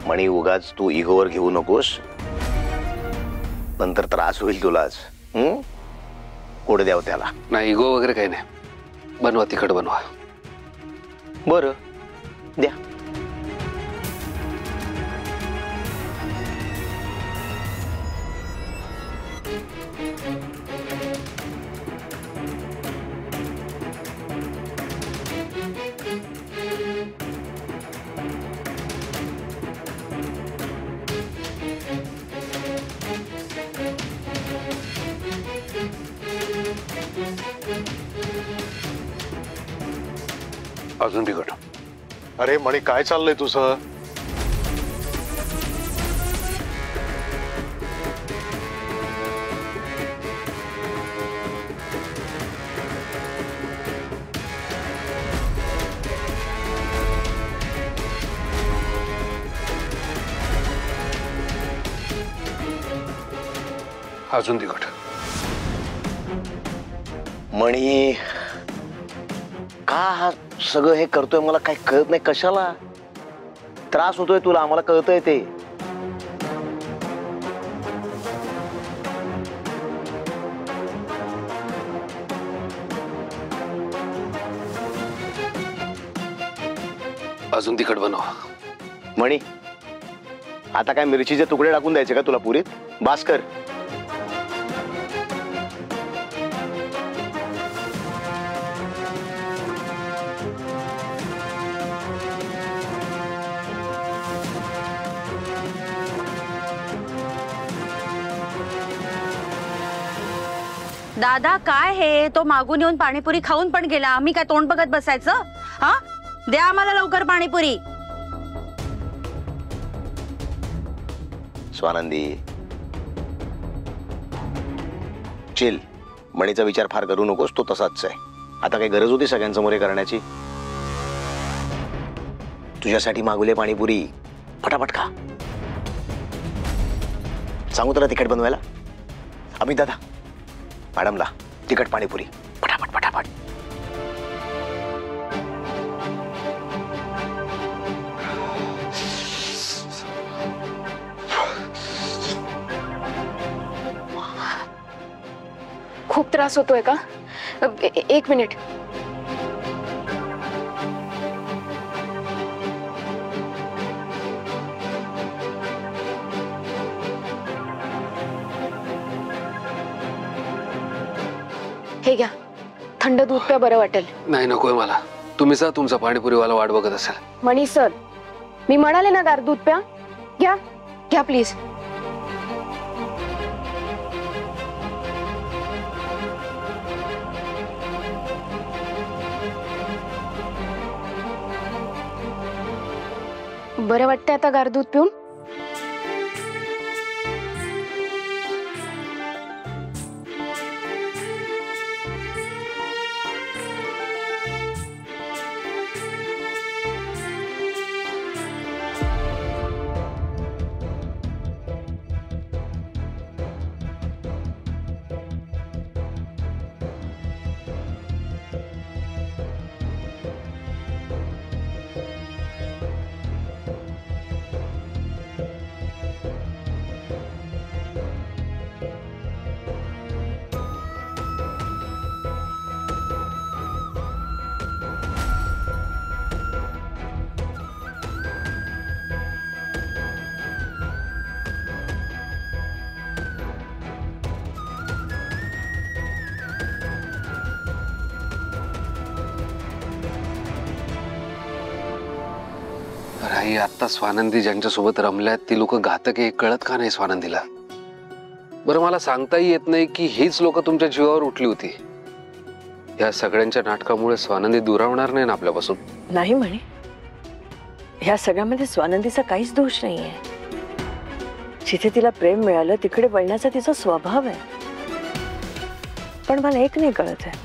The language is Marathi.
मणी उगाच तू इगोवर घेऊ नकोस, नंतर त्रास होईल तुलाच. कोड द्याव त्याला. नाही इगो वगैरे काही नाही. बनवा तिखट बनवा. बरं द्या. अजून तिखट. अरे मणी काय चाललंय तुझं? अजून तिखट. मणी का हा सगळं हे करतोय मला काही कळत नाही. कशाला त्रास होतोय तुला? आम्हाला कळतंय ते. अजून तिखट बनवा. मणी आता काय मिरचीचे तुकडे टाकून द्यायचे का तुला पुरीत? भास्कर दादा काय हे? तो मागून येऊन पाणीपुरी खाऊन पण गेला. आम्ही काय तोंड बघत बसायचं? हा द्या आम्हाला लवकर पाणीपुरी. स्वानंदी चिल. मणीचा विचार फार करू नकोस. तो तसाच आहे. आता काही गरज होती सगळ्यांसमोर हे करण्याची? तुझ्यासाठी मागवले पाणीपुरी. फटाफट खा. सांगू तुला तिखट बनवायला? अमित दादा मॅडमला तिखट पाणीपुरी फटाफट फटाफट. खूप त्रास होतोय का? एक मिनिट. हे घ्या, थंड दूध प्या, बरं वाटेल. नाही नकोय मला. तुम्ही जा, तुमचा पाणीपुरीवाला वाट बघत असेल. मणी सर, मी म्हणाले ना गार दूध प्या. घ्या घ्या प्लीज. बरं वाटतंय आता गार दूध पिऊन? आई आता स्वानंदी ज्यांच्यासोबत रमल्यात ती लोक घातक आहे कळत का नाही स्वानंदीला? बरं मला सांगताही येत नाही की हीच लोक तुमच्या जीवावर उठली होती. या सगळ्यांच्या नाटकामुळे स्वानंदी दुरावणार नाही ना आपल्यापासून? नाही म्हणे. ह्या सगळ्यामध्ये स्वानंदीचा काहीच दोष नाहीये. जिथे तिला प्रेम मिळालं तिकडे वळण्याचा तिचा स्वभाव आहे. पण मला एक नाही कळत आहे,